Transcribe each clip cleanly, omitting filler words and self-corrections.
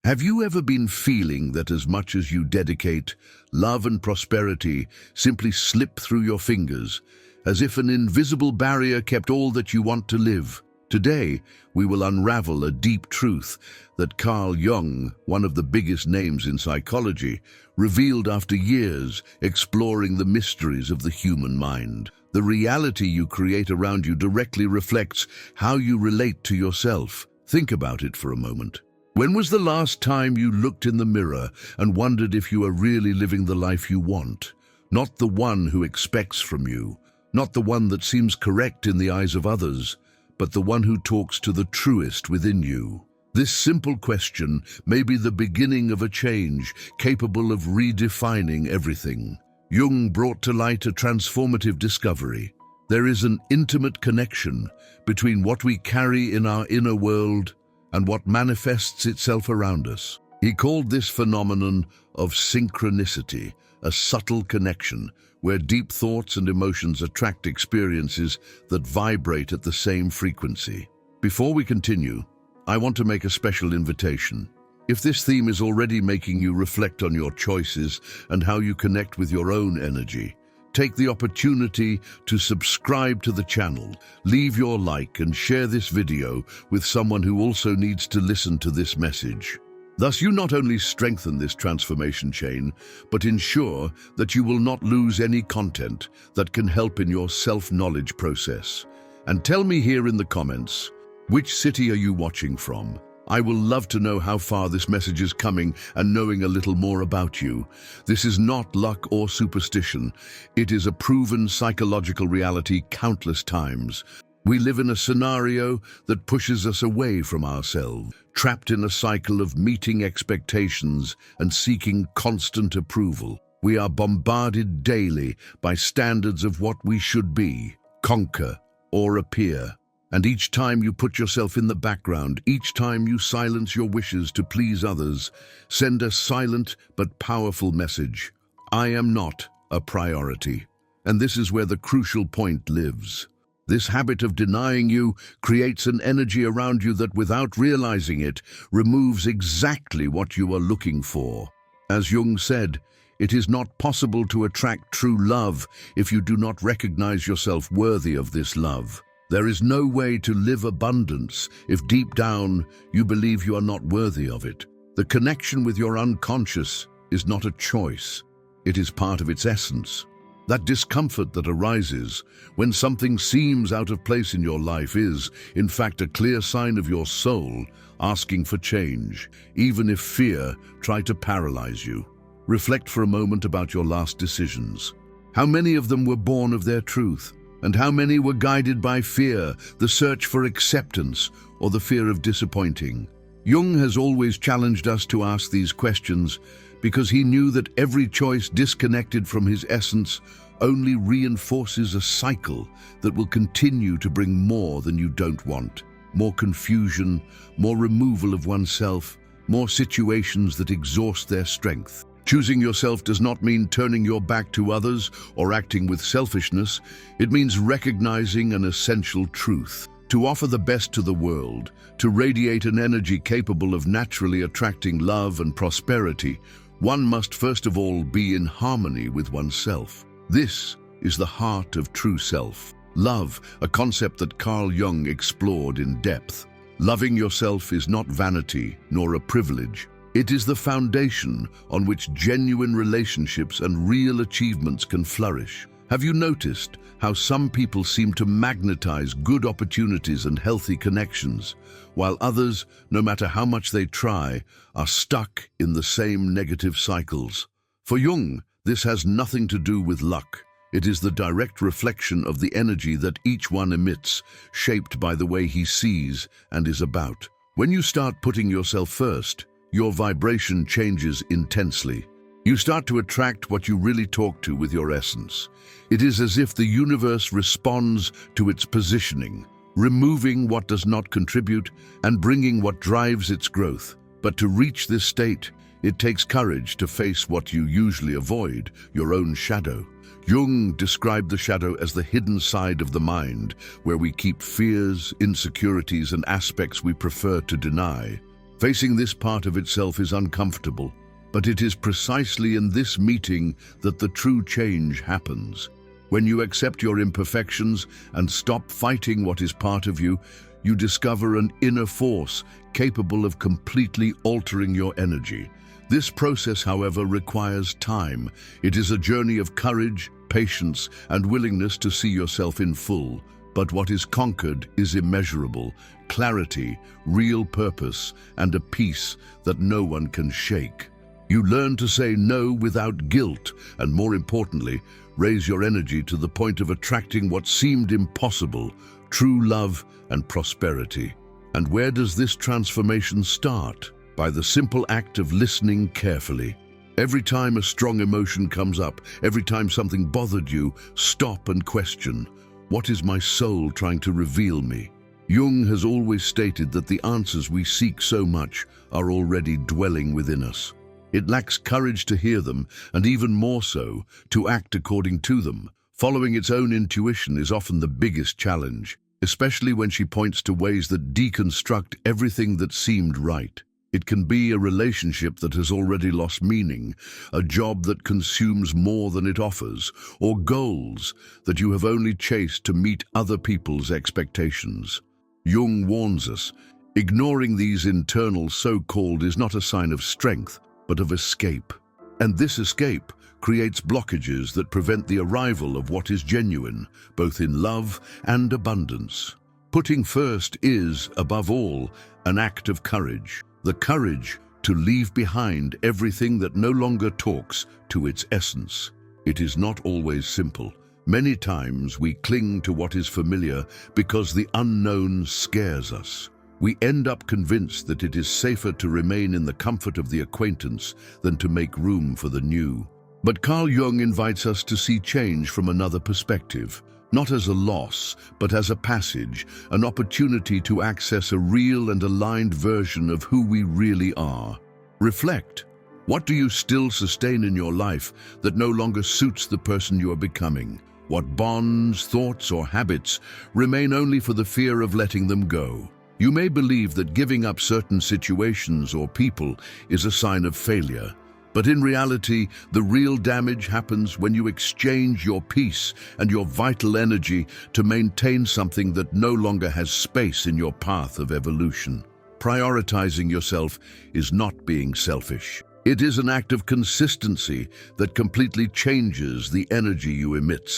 Have you ever been feeling that as much as you dedicate, love and prosperity simply slip through your fingers, as if an invisible barrier kept all that you want to live? Today, we will unravel a deep truth that Carl Jung, one of the biggest names in psychology, revealed after years exploring the mysteries of the human mind. The reality you create around you directly reflects how you relate to yourself. Think about it for a moment. When was the last time you looked in the mirror and wondered if you are really living the life you want? Not the one who expects from you, not the one that seems correct in the eyes of others, but the one who talks to the truest within you. This simple question may be the beginning of a change capable of redefining everything. Jung brought to light a transformative discovery. There is an intimate connection between what we carry in our inner world and what manifests itself around us. He called this phenomenon of synchronicity, a subtle connection where deep thoughts and emotions attract experiences that vibrate at the same frequency. Before we continue, I want to make a special invitation. If this theme is already making you reflect on your choices and how you connect with your own energy, take the opportunity to subscribe to the channel, leave your like and share this video with someone who also needs to listen to this message. Thus, you not only strengthen this transformation chain, but ensure that you will not lose any content that can help in your self-knowledge process. And tell me here in the comments, which city are you watching from? I will love to know how far this message is coming and knowing a little more about you. This is not luck or superstition. It is a proven psychological reality countless times. We live in a scenario that pushes us away from ourselves, trapped in a cycle of meeting expectations and seeking constant approval. We are bombarded daily by standards of what we should be, conquer, or appear. And each time you put yourself in the background, each time you silence your wishes to please others, send a silent but powerful message. I am not a priority. And this is where the crucial point lives. This habit of denying you creates an energy around you that, without realizing it, removes exactly what you are looking for. As Jung said, it is not possible to attract true love if you do not recognize yourself worthy of this love. There is no way to live abundance if deep down you believe you are not worthy of it. The connection with your unconscious is not a choice. It is part of its essence. That discomfort that arises when something seems out of place in your life is, in fact, a clear sign of your soul asking for change, even if fear tried to paralyze you. Reflect for a moment about your last decisions. How many of them were born of their truth? And how many were guided by fear, the search for acceptance, or the fear of disappointing? Jung has always challenged us to ask these questions because he knew that every choice disconnected from his essence only reinforces a cycle that will continue to bring more than you don't want. More confusion, more removal of oneself, more situations that exhaust their strength. Choosing yourself does not mean turning your back to others or acting with selfishness. It means recognizing an essential truth. To offer the best to the world, to radiate an energy capable of naturally attracting love and prosperity, one must first of all be in harmony with oneself. This is the heart of true self. Love, a concept that Carl Jung explored in depth. Loving yourself is not vanity nor a privilege. It is the foundation on which genuine relationships and real achievements can flourish. Have you noticed how some people seem to magnetize good opportunities and healthy connections, while others, no matter how much they try, are stuck in the same negative cycles? For Jung, this has nothing to do with luck. It is the direct reflection of the energy that each one emits, shaped by the way he sees and is about. When you start putting yourself first, your vibration changes intensely. You start to attract what you really talk to with your essence. It is as if the universe responds to its positioning, removing what does not contribute and bringing what drives its growth. But to reach this state, it takes courage to face what you usually avoid, your own shadow. Jung described the shadow as the hidden side of the mind, where we keep fears, insecurities, and aspects we prefer to deny. Facing this part of itself is uncomfortable, but it is precisely in this meeting that the true change happens. When you accept your imperfections and stop fighting what is part of you, you discover an inner force capable of completely altering your energy. This process, however, requires time. It is a journey of courage, patience, and willingness to see yourself in full. But what is conquered is immeasurable: clarity, real purpose, and a peace that no one can shake. You learn to say no without guilt, and more importantly, raise your energy to the point of attracting what seemed impossible: true love and prosperity. And where does this transformation start? By the simple act of listening carefully. Every time a strong emotion comes up, every time something bothered you, stop and question: what is my soul trying to reveal me? Jung has always stated that the answers we seek so much are already dwelling within us. It lacks courage to hear them, and even more so, to act according to them. Following its own intuition is often the biggest challenge, especially when she points to ways that deconstruct everything that seemed right. It can be a relationship that has already lost meaning, a job that consumes more than it offers, or goals that you have only chased to meet other people's expectations. Jung warns us, ignoring these internal so-called is not a sign of strength, but of escape. And this escape creates blockages that prevent the arrival of what is genuine, both in love and abundance. Putting first is, above all, an act of courage. The courage to leave behind everything that no longer talks to its essence. It is not always simple. Many times we cling to what is familiar because the unknown scares us. We end up convinced that it is safer to remain in the comfort of the acquaintance than to make room for the new. But Carl Jung invites us to see change from another perspective, not as a loss, but as a passage, an opportunity to access a real and aligned version of who we really are. Reflect. What do you still sustain in your life that no longer suits the person you are becoming? What bonds, thoughts, or habits remain only for the fear of letting them go? You may believe that giving up certain situations or people is a sign of failure, but in reality, the real damage happens when you exchange your peace and your vital energy to maintain something that no longer has space in your path of evolution. Prioritizing yourself is not being selfish. It is an act of consistency that completely changes the energy you emit.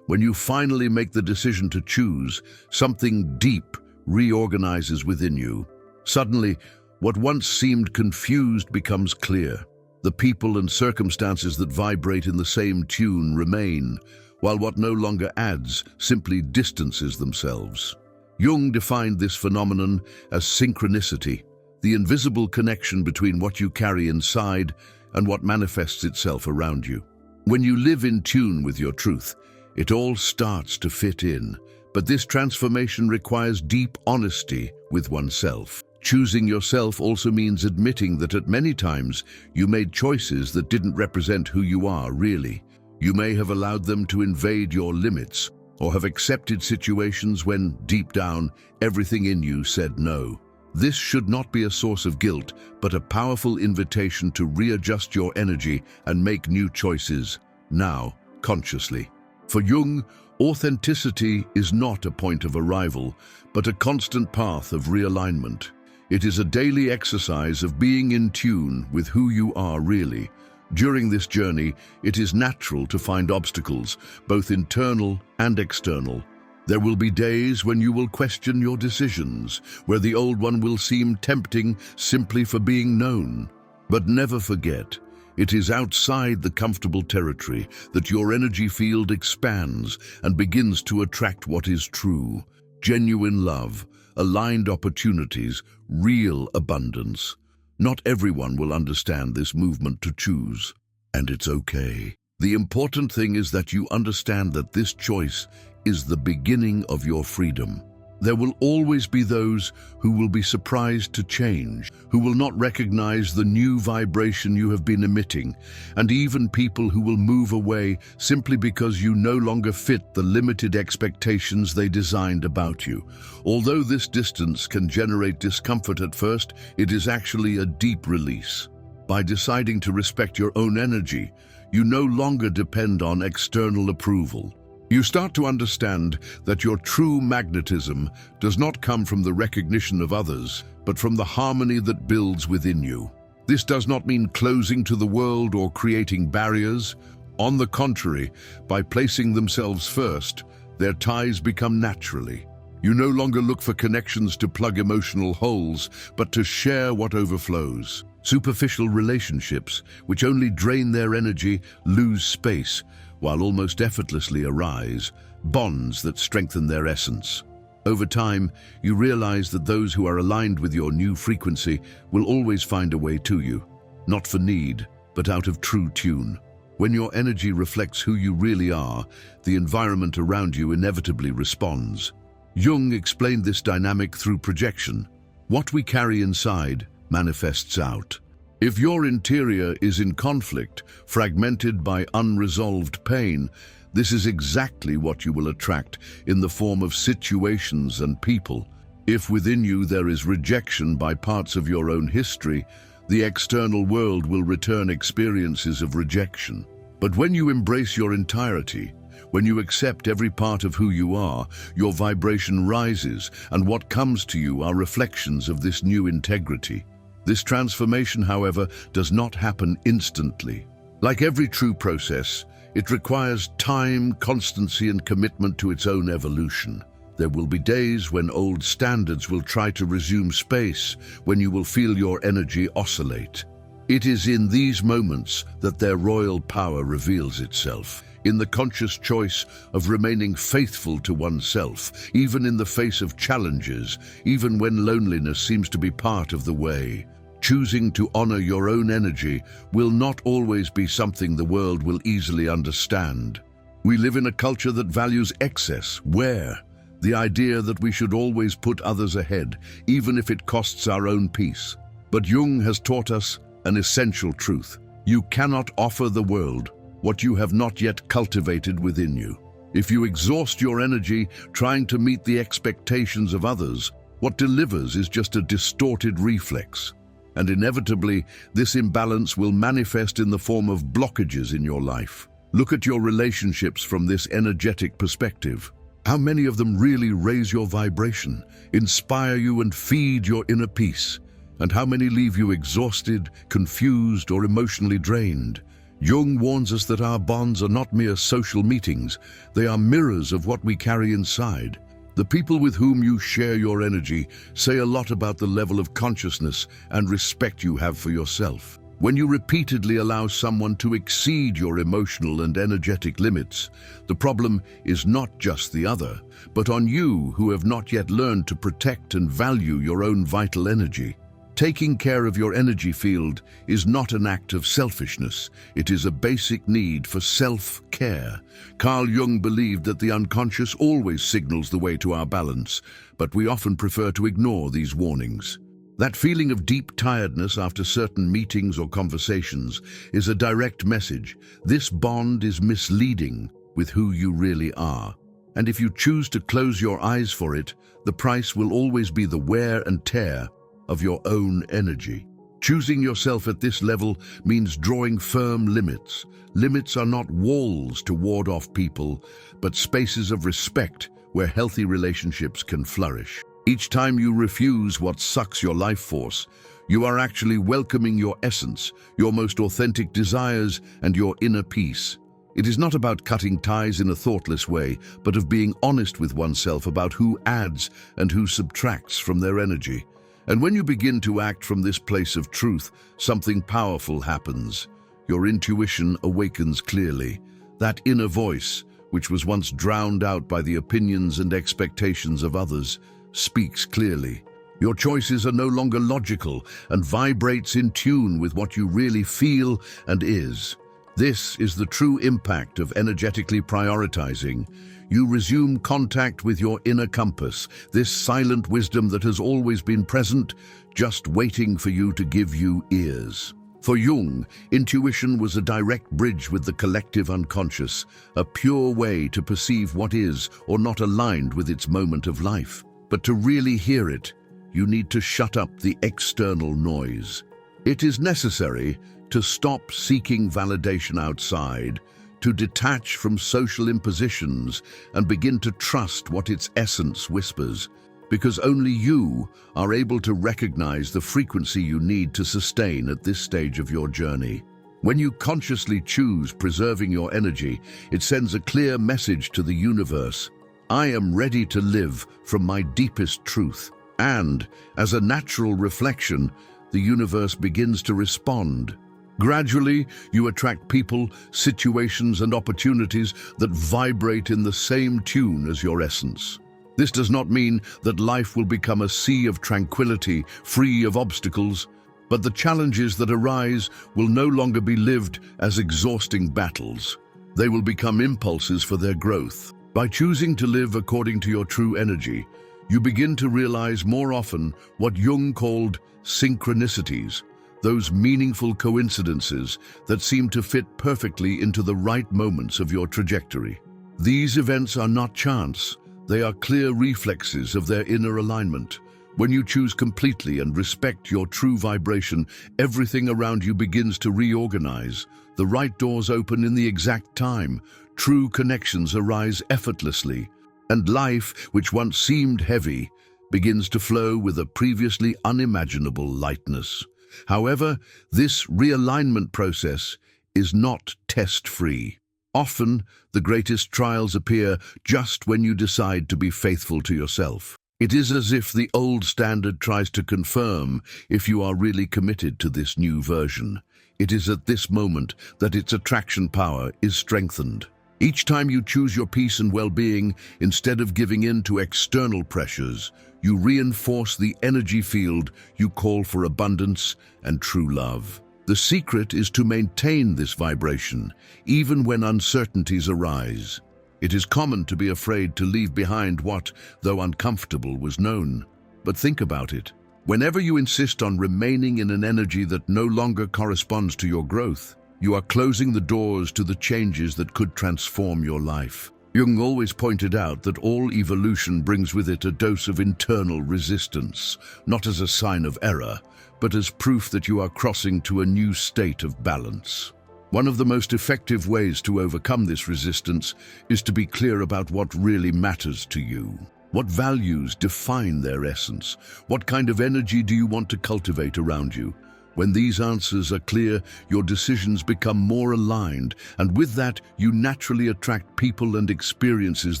When you finally make the decision to choose, something deep reorganizes within you. Suddenly, what once seemed confused becomes clear. The people and circumstances that vibrate in the same tune remain, while what no longer adds simply distances themselves. Jung defined this phenomenon as synchronicity, the invisible connection between what you carry inside and what manifests itself around you. When you live in tune with your truth, it all starts to fit in. But this transformation requires deep honesty with oneself. Choosing yourself also means admitting that at many times you made choices that didn't represent who you are really. You may have allowed them to invade your limits, or have accepted situations when, deep down, everything in you said no. This should not be a source of guilt, but a powerful invitation to readjust your energy and make new choices, now, consciously. For Jung, authenticity is not a point of arrival, but a constant path of realignment. It is a daily exercise of being in tune with who you are really. During this journey, it is natural to find obstacles, both internal and external. There will be days when you will question your decisions, where the old one will seem tempting simply for being known. But never forget, it is outside the comfortable territory that your energy field expands and begins to attract what is true: genuine love, aligned opportunities, real abundance. Not everyone will understand this movement to choose, and it's okay. The important thing is that you understand that this choice is the beginning of your freedom. There will always be those who will be surprised to change, who will not recognize the new vibration you have been emitting, and even people who will move away simply because you no longer fit the limited expectations they designed about you. Although this distance can generate discomfort at first, it is actually a deep release. By deciding to respect your own energy, you no longer depend on external approval. You start to understand that your true magnetism does not come from the recognition of others, but from the harmony that builds within you. This does not mean closing to the world or creating barriers. On the contrary, by placing themselves first, their ties become naturally. You no longer look for connections to plug emotional holes, but to share what overflows. Superficial relationships, which only drain their energy, lose space, while almost effortlessly arise bonds that strengthen their essence. Over time, you realize that those who are aligned with your new frequency will always find a way to you, not for need, but out of true tune. When your energy reflects who you really are, the environment around you inevitably responds. Jung explained this dynamic through projection. What we carry inside manifests out. If your interior is in conflict, fragmented by unresolved pain, this is exactly what you will attract in the form of situations and people. If within you there is rejection by parts of your own history, the external world will return experiences of rejection. But when you embrace your entirety, when you accept every part of who you are, your vibration rises, and what comes to you are reflections of this new integrity. This transformation, however, does not happen instantly. Like every true process, it requires time, constancy, and commitment to its own evolution. There will be days when old standards will try to resume space, when you will feel your energy oscillate. It is in these moments that their royal power reveals itself, in the conscious choice of remaining faithful to oneself, even in the face of challenges, even when loneliness seems to be part of the way. Choosing to honor your own energy will not always be something the world will easily understand. We live in a culture that values excess, the idea that we should always put others ahead, even if it costs our own peace. But Jung has taught us an essential truth. You cannot offer the world what you have not yet cultivated within you. If you exhaust your energy trying to meet the expectations of others, what delivers is just a distorted reflex. And inevitably, this imbalance will manifest in the form of blockages in your life. Look at your relationships from this energetic perspective. How many of them really raise your vibration, inspire you, and feed your inner peace? And how many leave you exhausted, confused, or emotionally drained? Jung warns us that our bonds are not mere social meetings. They are mirrors of what we carry inside. The people with whom you share your energy say a lot about the level of consciousness and respect you have for yourself. When you repeatedly allow someone to exceed your emotional and energetic limits, the problem is not just the other, but on you who have not yet learned to protect and value your own vital energy. Taking care of your energy field is not an act of selfishness. It is a basic need for self-care. Carl Jung believed that the unconscious always signals the way to our balance, but we often prefer to ignore these warnings. That feeling of deep tiredness after certain meetings or conversations is a direct message. This bond is misleading with who you really are. And if you choose to close your eyes for it, the price will always be the wear and tear of your own energy. Choosing yourself at this level means drawing firm limits. Limits are not walls to ward off people, but spaces of respect where healthy relationships can flourish. Each time you refuse what sucks your life force, you are actually welcoming your essence, your most authentic desires, and your inner peace. It is not about cutting ties in a thoughtless way, but of being honest with oneself about who adds and who subtracts from their energy. And when you begin to act from this place of truth, something powerful happens. Your intuition awakens clearly. That inner voice, which was once drowned out by the opinions and expectations of others, speaks clearly. Your choices are no longer logical and vibrates in tune with what you really feel and is. This is the true impact of energetically prioritizing. You resume contact with your inner compass, this silent wisdom that has always been present, just waiting for you to give you ears. For Jung, intuition was a direct bridge with the collective unconscious, a pure way to perceive what is or not aligned with its moment of life. But to really hear it, you need to shut up the external noise. It is necessary to stop seeking validation outside, to detach from social impositions and begin to trust what its essence whispers, because only you are able to recognize the frequency you need to sustain at this stage of your journey. When you consciously choose preserving your energy, it sends a clear message to the universe. I am ready to live from my deepest truth. And, as a natural reflection, the universe begins to respond. Gradually, you attract people, situations, and opportunities that vibrate in the same tune as your essence. This does not mean that life will become a sea of tranquility, free of obstacles, but the challenges that arise will no longer be lived as exhausting battles. They will become impulses for their growth. By choosing to live according to your true energy, you begin to realize more often what Jung called synchronicities, those meaningful coincidences that seem to fit perfectly into the right moments of your trajectory. These events are not chance. They are clear reflexes of their inner alignment. When you choose completely and respect your true vibration, everything around you begins to reorganize. The right doors open in the exact time. True connections arise effortlessly. And life, which once seemed heavy, begins to flow with a previously unimaginable lightness. However, this realignment process is not test-free. Often, the greatest trials appear just when you decide to be faithful to yourself. It is as if the old standard tries to confirm if you are really committed to this new version. It is at this moment that its attraction power is strengthened. Each time you choose your peace and well-being, instead of giving in to external pressures, you reinforce the energy field you call for abundance and true love. The secret is to maintain this vibration, even when uncertainties arise. It is common to be afraid to leave behind what, though uncomfortable, was known. But think about it. Whenever you insist on remaining in an energy that no longer corresponds to your growth, you are closing the doors to the changes that could transform your life. Jung always pointed out that all evolution brings with it a dose of internal resistance, not as a sign of error, but as proof that you are crossing to a new state of balance. One of the most effective ways to overcome this resistance is to be clear about what really matters to you. What values define their essence? What kind of energy do you want to cultivate around you? When these answers are clear, your decisions become more aligned, and with that, you naturally attract people and experiences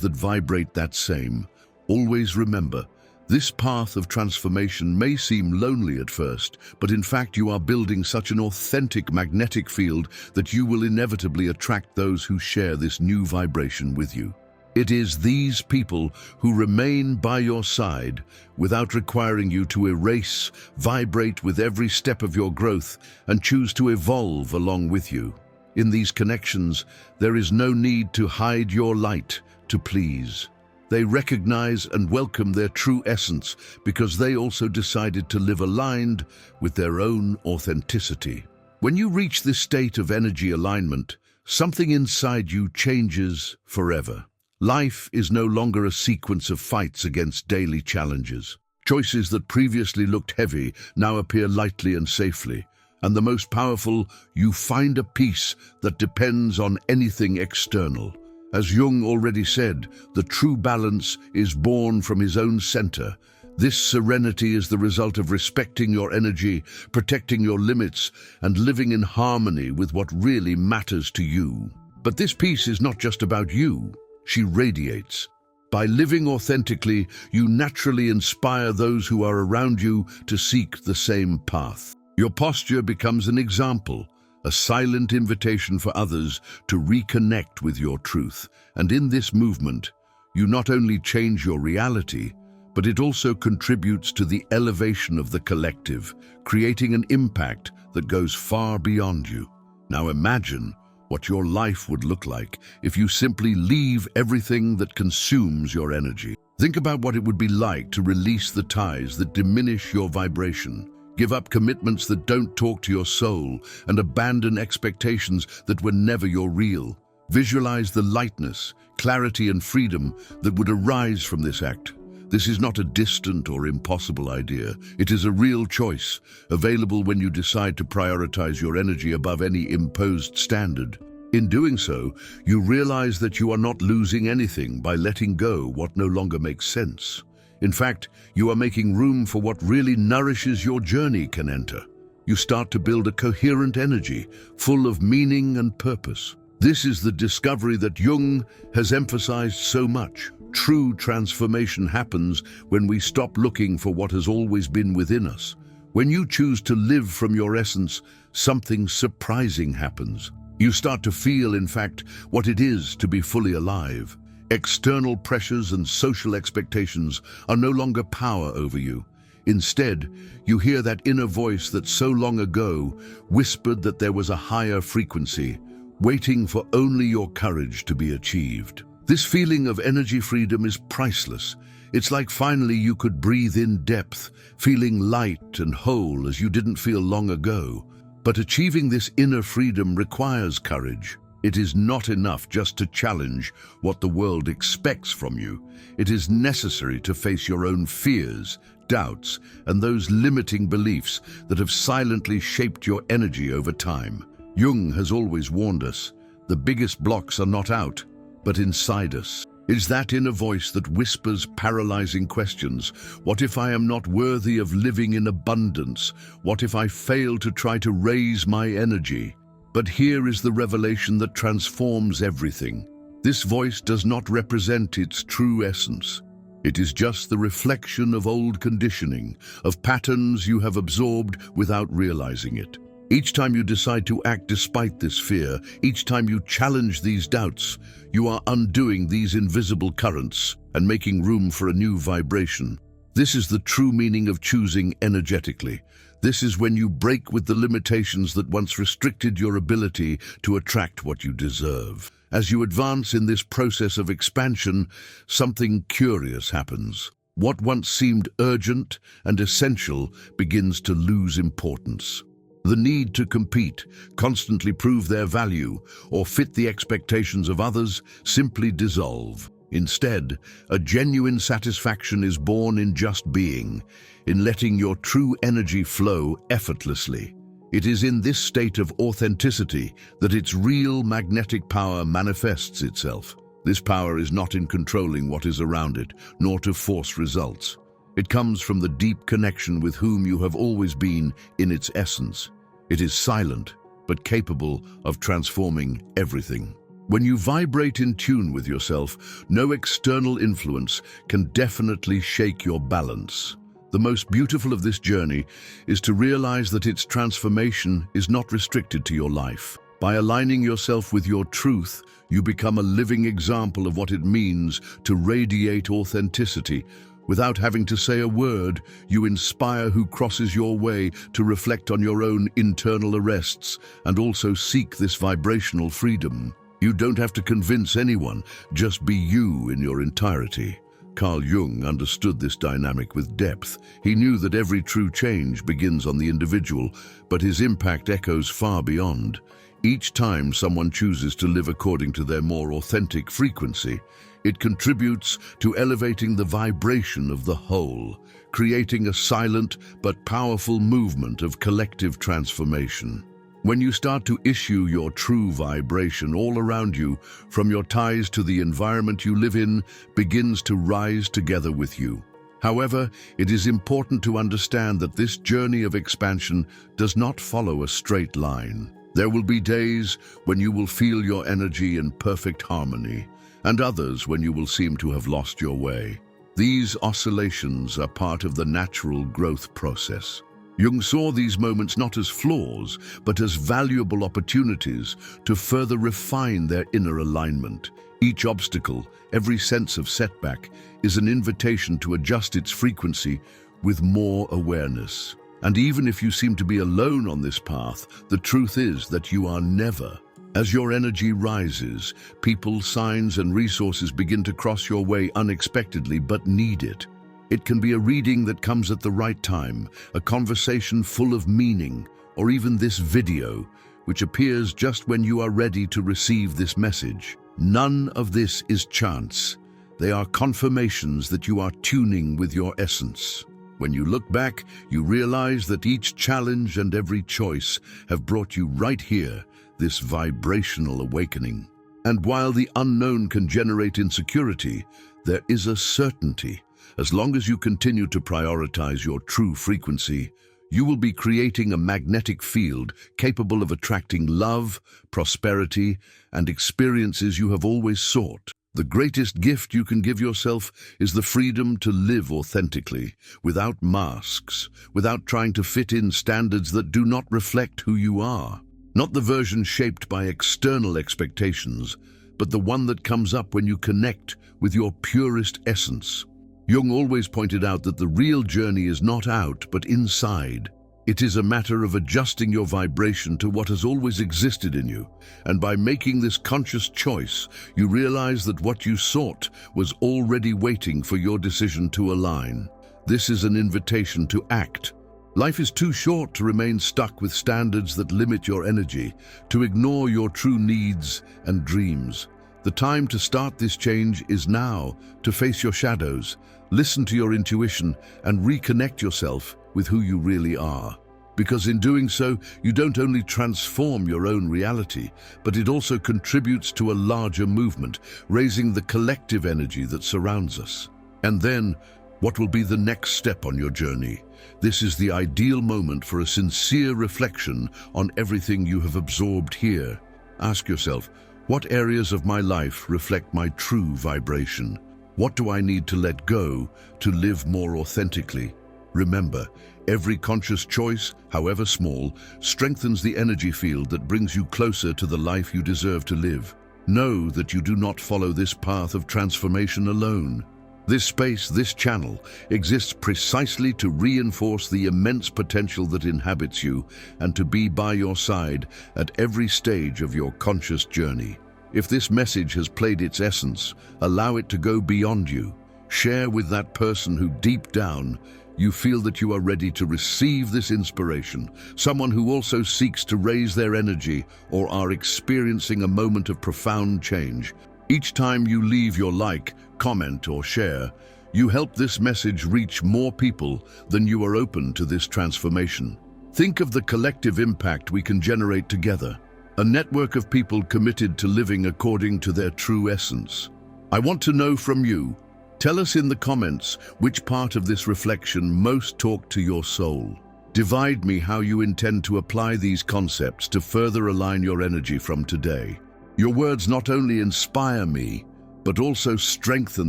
that vibrate that same. Always remember, this path of transformation may seem lonely at first, but in fact you are building such an authentic magnetic field that you will inevitably attract those who share this new vibration with you. It is these people who remain by your side without requiring you to erase, vibrate with every step of your growth, and choose to evolve along with you. In these connections, there is no need to hide your light to please. They recognize and welcome their true essence because they also decided to live aligned with their own authenticity. When you reach this state of energy alignment, something inside you changes forever. Life is no longer a sequence of fights against daily challenges. Choices that previously looked heavy now appear lightly and safely. And the most powerful, you find a peace that depends on anything external. As Jung already said, the true balance is born from his own center. This serenity is the result of respecting your energy, protecting your limits, and living in harmony with what really matters to you. But this peace is not just about you. She radiates. By living authentically, you naturally inspire those who are around you to seek the same path. Your posture becomes an example, a silent invitation for others to reconnect with your truth. And in this movement, you not only change your reality, but it also contributes to the elevation of the collective, creating an impact that goes far beyond you. Now imagine what your life would look like if you simply leave everything that consumes your energy. Think about what it would be like to release the ties that diminish your vibration, give up commitments that don't talk to your soul, and abandon expectations that were never your real. Visualize the lightness, clarity, and freedom that would arise from this act. This is not a distant or impossible idea. It is a real choice, available when you decide to prioritize your energy above any imposed standard. In doing so, you realize that you are not losing anything by letting go what no longer makes sense. In fact, you are making room for what really nourishes your journey can enter. You start to build a coherent energy, full of meaning and purpose. This is the discovery that Jung has emphasized so much. True transformation happens when we stop looking for what has always been within us. When you choose to live from your essence, something surprising happens. You start to feel, in fact, what it is to be fully alive. External pressures and social expectations are no longer power over you. Instead, you hear that inner voice that so long ago whispered that there was a higher frequency, waiting for only your courage to be achieved. This feeling of energy freedom is priceless. It's like finally you could breathe in depth, feeling light and whole as you didn't feel long ago. But achieving this inner freedom requires courage. It is not enough just to challenge what the world expects from you. It is necessary to face your own fears, doubts, and those limiting beliefs that have silently shaped your energy over time. Jung has always warned us, the biggest blocks are not out, but inside us. Is that inner voice that whispers paralyzing questions. What if I am not worthy of living in abundance? What if I fail to try to raise my energy? But here is the revelation that transforms everything. This voice does not represent its true essence. It is just the reflection of old conditioning, of patterns you have absorbed without realizing it. Each time you decide to act despite this fear, each time you challenge these doubts, you are undoing these invisible currents and making room for a new vibration. This is the true meaning of choosing energetically. This is when you break with the limitations that once restricted your ability to attract what you deserve. As you advance in this process of expansion, something curious happens. What once seemed urgent and essential begins to lose importance. The need to compete, constantly prove their value, or fit the expectations of others simply dissolve. Instead, a genuine satisfaction is born in just being, in letting your true energy flow effortlessly. It is in this state of authenticity that its real magnetic power manifests itself. This power is not in controlling what is around it, nor to force results. It comes from the deep connection with whom you have always been in its essence. It is silent, but capable of transforming everything. When you vibrate in tune with yourself, no external influence can definitely shake your balance. The most beautiful of this journey is to realize that its transformation is not restricted to your life. By aligning yourself with your truth, you become a living example of what it means to radiate authenticity. Without having to say a word, you inspire who crosses your way to reflect on your own internal arrests and also seek this vibrational freedom. You don't have to convince anyone, just be you in your entirety. Carl Jung understood this dynamic with depth. He knew that every true change begins on the individual, but his impact echoes far beyond. Each time someone chooses to live according to their more authentic frequency, it contributes to elevating the vibration of the whole, creating a silent but powerful movement of collective transformation. When you start to issue your true vibration, all around you, from your ties to the environment you live in, begins to rise together with you. However, it is important to understand that this journey of expansion does not follow a straight line. There will be days when you will feel your energy in perfect harmony, and others when you will seem to have lost your way. These oscillations are part of the natural growth process. Jung saw these moments not as flaws, but as valuable opportunities to further refine their inner alignment. Each obstacle, every sense of setback, is an invitation to adjust its frequency with more awareness. And even if you seem to be alone on this path, the truth is that you are never As your energy rises, people, signs, and resources begin to cross your way unexpectedly but need it. It can be a reading that comes at the right time, a conversation full of meaning, or even this video, which appears just when you are ready to receive this message. None of this is chance. They are confirmations that you are tuning with your essence. When you look back, you realize that each challenge and every choice have brought you right here, this vibrational awakening. And while the unknown can generate insecurity, there is a certainty. As long as you continue to prioritize your true frequency, you will be creating a magnetic field capable of attracting love, prosperity, and experiences you have always sought. The greatest gift you can give yourself is the freedom to live authentically, without masks, without trying to fit in standards that do not reflect who you are. Not the version shaped by external expectations, but the one that comes up when you connect with your purest essence. Jung always pointed out that the real journey is not out, but inside. It is a matter of adjusting your vibration to what has always existed in you, and by making this conscious choice, you realize that what you sought was already waiting for your decision to align. This is an invitation to act. Life is too short to remain stuck with standards that limit your energy, to ignore your true needs and dreams. The time to start this change is now, to face your shadows, listen to your intuition, and reconnect yourself with who you really are. Because in doing so, you don't only transform your own reality, but it also contributes to a larger movement, raising the collective energy that surrounds us. And then, what will be the next step on your journey? This is the ideal moment for a sincere reflection on everything you have absorbed here. Ask yourself, what areas of my life reflect my true vibration? What do I need to let go to live more authentically? Remember, every conscious choice, however small, strengthens the energy field that brings you closer to the life you deserve to live. Know that you do not follow this path of transformation alone. This space, this channel, exists precisely to reinforce the immense potential that inhabits you and to be by your side at every stage of your conscious journey. If this message has played its essence, allow it to go beyond you. Share with that person who deep down you feel that you are ready to receive this inspiration, someone who also seeks to raise their energy or are experiencing a moment of profound change. Each time you leave your like, comment, or share, you help this message reach more people than you are open to this transformation. Think of the collective impact we can generate together. A network of people committed to living according to their true essence. I want to know from you. Tell us in the comments which part of this reflection most talked to your soul. Divide me how you intend to apply these concepts to further align your energy from today. Your words not only inspire me, but also strengthen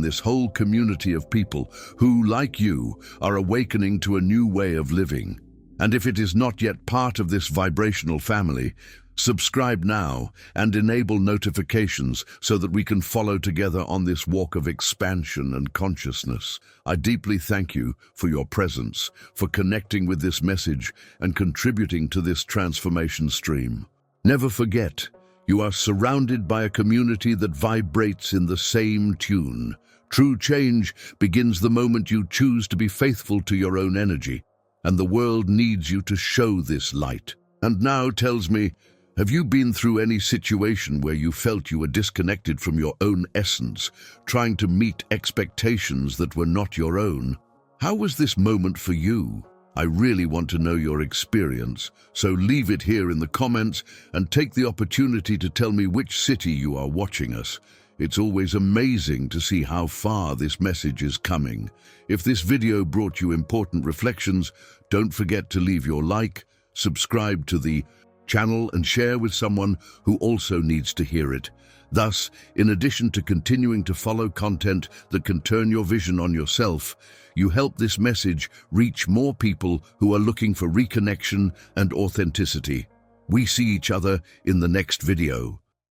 this whole community of people who, like you, are awakening to a new way of living. And if it is not yet part of this vibrational family, subscribe now and enable notifications so that we can follow together on this walk of expansion and consciousness. I deeply thank you for your presence, for connecting with this message and contributing to this transformation stream. Never forget, you are surrounded by a community that vibrates in the same tune. True change begins the moment you choose to be faithful to your own energy, and the world needs you to show this light. And now tells me, have you been through any situation where you felt you were disconnected from your own essence, trying to meet expectations that were not your own? How was this moment for you? I really want to know your experience, so leave it here in the comments and take the opportunity to tell me which city you are watching us. It's always amazing to see how far this message is coming. If this video brought you important reflections, don't forget to leave your like, subscribe to the channel and share with someone who also needs to hear it. Thus, in addition to continuing to follow content that can turn your vision on yourself, you help this message reach more people who are looking for reconnection and authenticity. We see each other in the next video.